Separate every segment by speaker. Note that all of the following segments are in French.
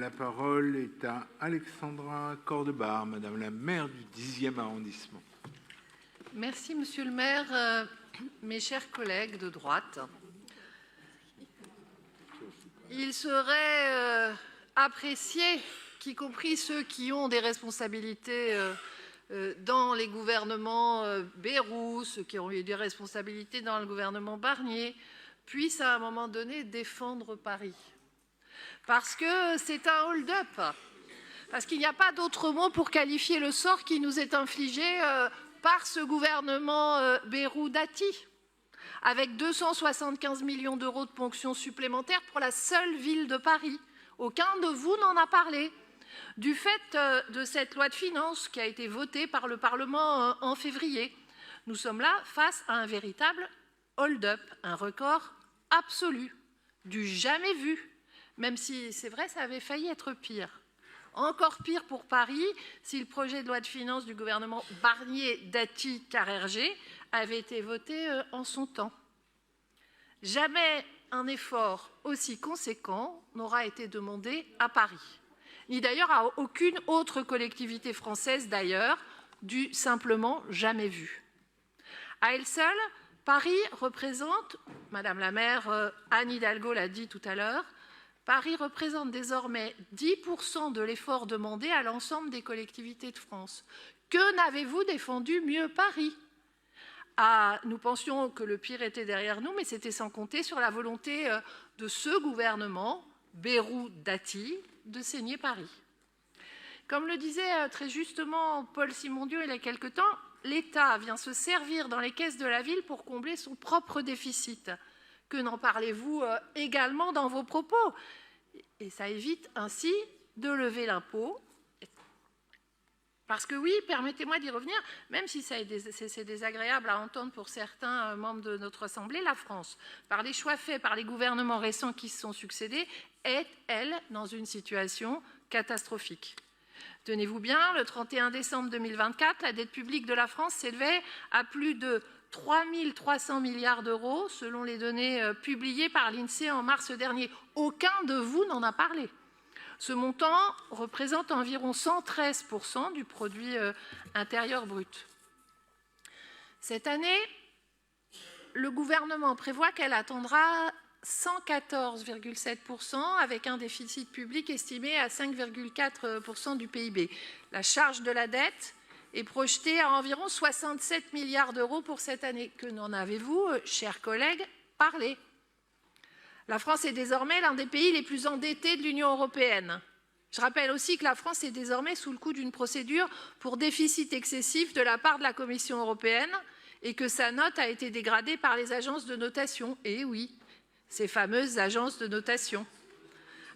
Speaker 1: La parole est à Alexandra Cordebar, Madame la maire du 10e arrondissement.
Speaker 2: Merci, Monsieur le maire. Mes chers collègues de droite, il serait apprécié qu'y compris ceux qui ont des responsabilités dans les gouvernements Bayrou, ceux qui ont eu des responsabilités dans le gouvernement Barnier, puissent à un moment donné défendre Paris. Parce que c'est un hold-up. Parce qu'il n'y a pas d'autre mot pour qualifier le sort qui nous est infligé par ce gouvernement Bayrou-Dati, avec 275 millions d'euros de ponctions supplémentaires pour la seule ville de Paris. Aucun de vous n'en a parlé. Du fait de cette loi de finances qui a été votée par le Parlement en février, nous sommes là face à un véritable hold-up, un record absolu, du jamais vu. Même si, c'est vrai, ça avait failli être pire. Encore pire pour Paris si le projet de loi de finances du gouvernement Barnier-Dati-Carrergé avait été voté en son temps. Jamais un effort aussi conséquent n'aura été demandé à Paris, ni d'ailleurs à aucune autre collectivité française d'ailleurs, du simplement jamais vu. À elle seule, Paris représente, Madame la maire Anne Hidalgo l'a dit tout à l'heure, Paris représente désormais 10% de l'effort demandé à l'ensemble des collectivités de France. Que n'avez-vous défendu mieux Paris ? Nous pensions que le pire était derrière nous, mais c'était sans compter sur la volonté de ce gouvernement, Bayrou-Dati, de saigner Paris. Comme le disait très justement Paul Simondieu il y a quelque temps, l'État vient se servir dans les caisses de la ville pour combler son propre déficit. Que n'en parlez-vous également dans vos propos? Et ça évite ainsi de lever l'impôt. Parce que oui, permettez-moi d'y revenir, même si c'est désagréable à entendre pour certains membres de notre Assemblée, la France, par les choix faits par les gouvernements récents qui se sont succédés, est, elle, dans une situation catastrophique. Tenez-vous bien, le 31 décembre 2024, la dette publique de la France s'élevait à plus de 3 300 milliards d'euros, selon les données publiées par l'INSEE en mars dernier. Aucun de vous n'en a parlé. Ce montant représente environ 113% du produit intérieur brut. Cette année, le gouvernement prévoit qu'elle atteindra 114,7% avec un déficit public estimé à 5,4% du PIB. La charge de la dette est projetée à environ 67 milliards d'euros pour cette année. Que n'en avez-vous, chers collègues, parlé ? La France est désormais l'un des pays les plus endettés de l'Union européenne. Je rappelle aussi que la France est désormais sous le coup d'une procédure pour déficit excessif de la part de la Commission européenne et que sa note a été dégradée par les agences de notation. Et oui, ces fameuses agences de notation.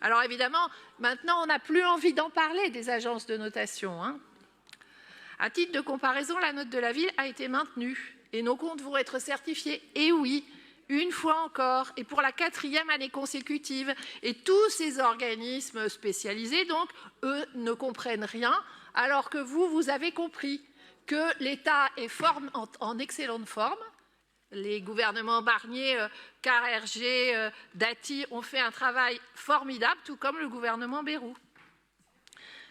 Speaker 2: Alors évidemment, maintenant, on n'a plus envie d'en parler des agences de notation. À titre de comparaison, la note de la ville a été maintenue et nos comptes vont être certifiés. Et oui, une fois encore et pour la 4e année consécutive. Et tous ces organismes spécialisés, donc, eux, ne comprennent rien, alors que vous avez compris que l'État est en excellente forme. Les gouvernements Barnier, Carrergé, Dati ont fait un travail formidable, tout comme le gouvernement Bayrou.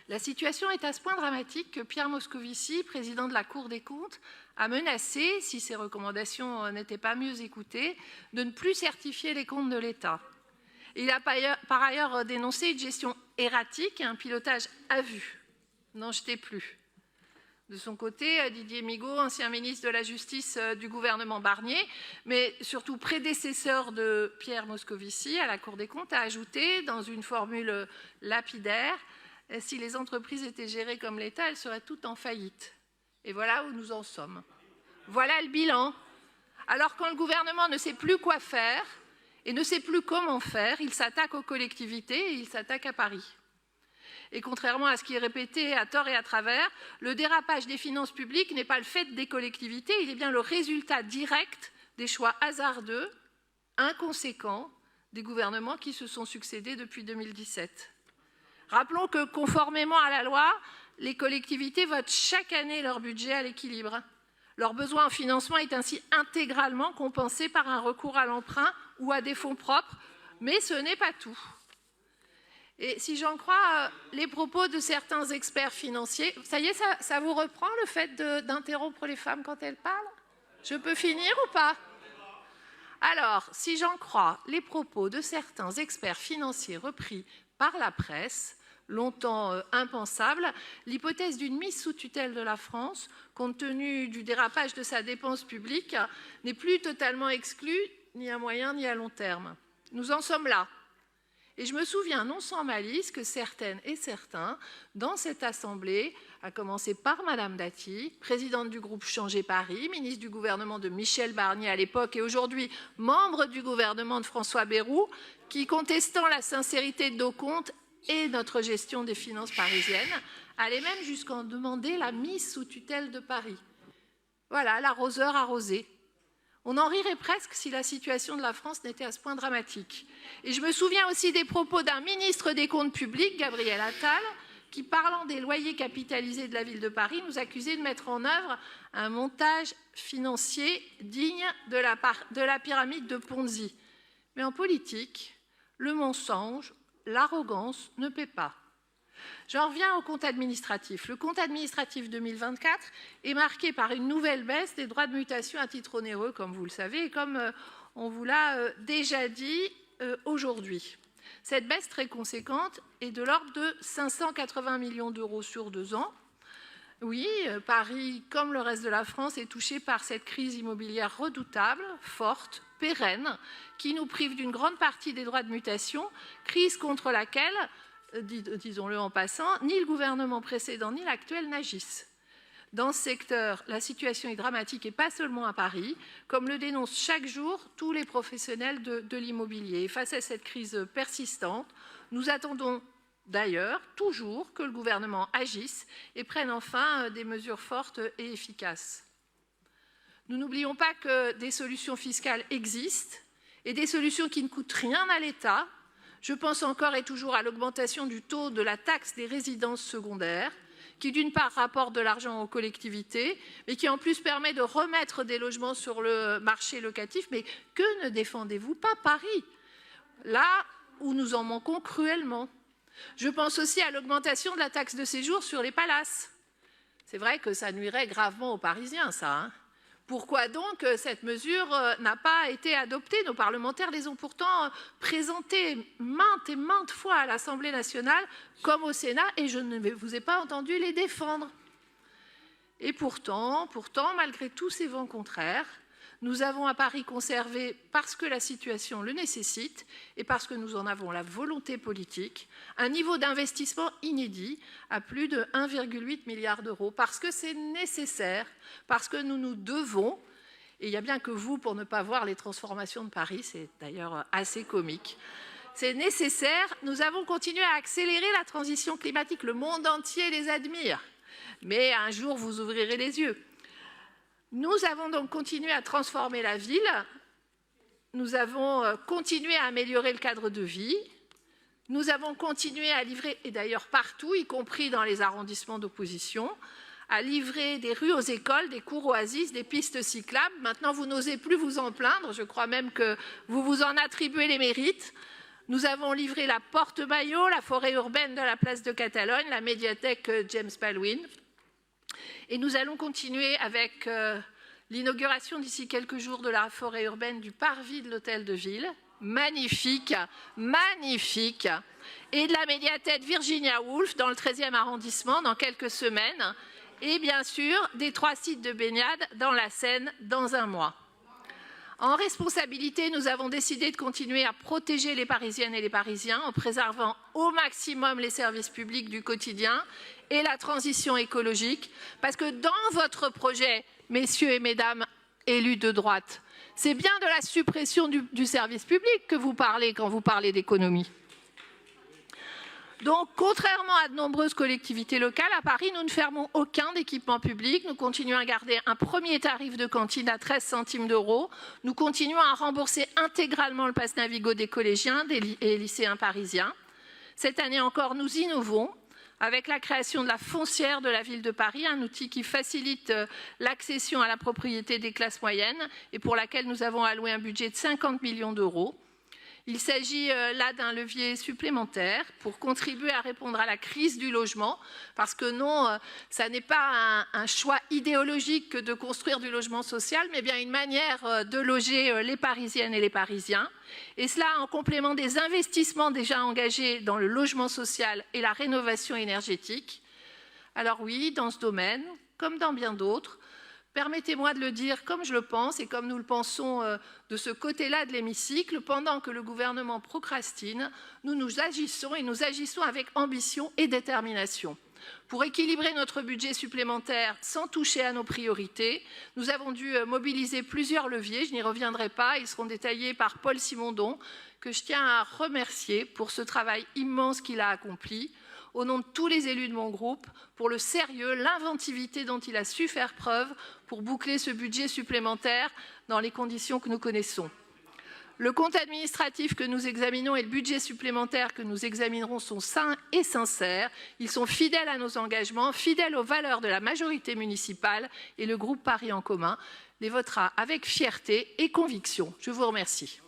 Speaker 2: La situation est à ce point dramatique que Pierre Moscovici, président de la Cour des comptes, a menacé, si ses recommandations n'étaient pas mieux écoutées, de ne plus certifier les comptes de l'État. Il a par ailleurs dénoncé une gestion erratique et un pilotage à vue. N'en jetez plus. De son côté, Didier Migaud, ancien ministre de la Justice du gouvernement Barnier, mais surtout prédécesseur de Pierre Moscovici à la Cour des comptes, a ajouté dans une formule lapidaire: si les entreprises étaient gérées comme l'État, elles seraient toutes en faillite. Et voilà où nous en sommes. Voilà le bilan. Alors quand le gouvernement ne sait plus quoi faire et ne sait plus comment faire, il s'attaque aux collectivités et il s'attaque à Paris. Et contrairement à ce qui est répété à tort et à travers, le dérapage des finances publiques n'est pas le fait des collectivités, il est bien le résultat direct des choix hasardeux, inconséquents, des gouvernements qui se sont succédés depuis 2017. Rappelons que, conformément à la loi, les collectivités votent chaque année leur budget à l'équilibre. Leur besoin en financement est ainsi intégralement compensé par un recours à l'emprunt ou à des fonds propres, mais ce n'est pas tout. Et si j'en crois les propos de certains experts financiers, ça y est, ça vous reprend le fait d'interrompre les femmes quand elles parlent? Je peux finir ou pas? Alors, si j'en crois les propos de certains experts financiers repris par la presse, longtemps impensable, l'hypothèse d'une mise sous tutelle de la France, compte tenu du dérapage de sa dépense publique, n'est plus totalement exclue, ni à moyen ni à long terme. Nous en sommes là. Et je me souviens, non sans malice, que certaines et certains, dans cette Assemblée, à commencer par Madame Dati, présidente du groupe Changer Paris, ministre du gouvernement de Michel Barnier à l'époque et aujourd'hui membre du gouvernement de François Bayrou, qui, contestant la sincérité de nos comptes et notre gestion des finances parisiennes, allaient même jusqu'à demander la mise sous tutelle de Paris. Voilà, l'arroseur arrosé. On en rirait presque si la situation de la France n'était à ce point dramatique. Et je me souviens aussi des propos d'un ministre des Comptes publics, Gabriel Attal, qui, parlant des loyers capitalisés de la ville de Paris, nous accusait de mettre en œuvre un montage financier digne de la pyramide de Ponzi. Mais en politique, le mensonge, l'arrogance ne paient pas. J'en reviens au compte administratif. Le compte administratif 2024 est marqué par une nouvelle baisse des droits de mutation à titre onéreux, comme vous le savez, et comme on vous l'a déjà dit aujourd'hui. Cette baisse très conséquente est de l'ordre de 580 millions d'euros sur 2 ans. Oui, Paris, comme le reste de la France, est touché par cette crise immobilière redoutable, forte, pérenne, qui nous prive d'une grande partie des droits de mutation, crise contre laquelle, disons-le en passant, ni le gouvernement précédent ni l'actuel n'agissent. Dans ce secteur, la situation est dramatique et pas seulement à Paris, comme le dénoncent chaque jour tous les professionnels de l'immobilier. Face à cette crise persistante, nous attendons d'ailleurs toujours que le gouvernement agisse et prenne enfin des mesures fortes et efficaces. Nous n'oublions pas que des solutions fiscales existent et des solutions qui ne coûtent rien à l'État. Je pense encore et toujours à l'augmentation du taux de la taxe des résidences secondaires, qui d'une part rapporte de l'argent aux collectivités, mais qui en plus permet de remettre des logements sur le marché locatif. Mais que ne défendez-vous pas Paris, là où nous en manquons cruellement? Je pense aussi à l'augmentation de la taxe de séjour sur les palaces. C'est vrai que ça nuirait gravement aux Parisiens, ça, hein. Pourquoi donc cette mesure n'a pas été adoptée? Nos parlementaires les ont pourtant présentées maintes et maintes fois à l'Assemblée nationale comme au Sénat et je ne vous ai pas entendu les défendre. Et pourtant, malgré tous ces vents contraires, nous avons à Paris conservé, parce que la situation le nécessite et parce que nous en avons la volonté politique, un niveau d'investissement inédit à plus de 1,8 milliard d'euros, parce que c'est nécessaire, parce que nous nous devons, et il n'y a bien que vous pour ne pas voir les transformations de Paris, c'est d'ailleurs assez comique. C'est nécessaire, nous avons continué à accélérer la transition climatique, le monde entier les admire, mais un jour vous ouvrirez les yeux. Nous avons donc continué à transformer la ville, nous avons continué à améliorer le cadre de vie, nous avons continué à livrer, et d'ailleurs partout, y compris dans les arrondissements d'opposition, à livrer des rues aux écoles, des cours oasis, des pistes cyclables. Maintenant, vous n'osez plus vous en plaindre, je crois même que vous vous en attribuez les mérites. Nous avons livré la Porte Maillot, la forêt urbaine de la place de Catalogne, la médiathèque James Baldwin. Et nous allons continuer avec l'inauguration d'ici quelques jours de la forêt urbaine du parvis de l'Hôtel de Ville. Magnifique, magnifique. Et de la médiathèque Virginia Woolf dans le 13e arrondissement dans quelques semaines. Et bien sûr, des 3 sites de baignade dans la Seine dans un mois. En responsabilité, nous avons décidé de continuer à protéger les Parisiennes et les Parisiens en préservant au maximum les services publics du quotidien et la transition écologique, parce que dans votre projet, messieurs et mesdames élus de droite, c'est bien de la suppression du service public que vous parlez quand vous parlez d'économie. Donc, contrairement à de nombreuses collectivités locales, à Paris, nous ne fermons aucun équipement public. Nous continuons à garder un premier tarif de cantine à 13 centimes d'euros. Nous continuons à rembourser intégralement le pass Navigo des collégiens et lycéens parisiens. Cette année encore, nous innovons avec la création de la foncière de la ville de Paris, un outil qui facilite l'accession à la propriété des classes moyennes et pour laquelle nous avons alloué un budget de 50 millions d'euros. Il s'agit là d'un levier supplémentaire pour contribuer à répondre à la crise du logement, parce que non, ça n'est pas un choix idéologique que de construire du logement social, mais bien une manière de loger les Parisiennes et les Parisiens. Et cela en complément des investissements déjà engagés dans le logement social et la rénovation énergétique. Alors oui, dans ce domaine, comme dans bien d'autres, permettez-moi de le dire comme je le pense et comme nous le pensons de ce côté-là de l'hémicycle, pendant que le gouvernement procrastine, nous agissons et nous agissons avec ambition et détermination. Pour équilibrer notre budget supplémentaire sans toucher à nos priorités, nous avons dû mobiliser plusieurs leviers, je n'y reviendrai pas, ils seront détaillés par Paul Simondon, que je tiens à remercier pour ce travail immense qu'il a accompli, au nom de tous les élus de mon groupe, pour le sérieux, l'inventivité dont il a su faire preuve pour boucler ce budget supplémentaire dans les conditions que nous connaissons. Le compte administratif que nous examinons et le budget supplémentaire que nous examinerons sont sains et sincères. Ils sont fidèles à nos engagements, fidèles aux valeurs de la majorité municipale, et le groupe Paris en commun les votera avec fierté et conviction. Je vous remercie.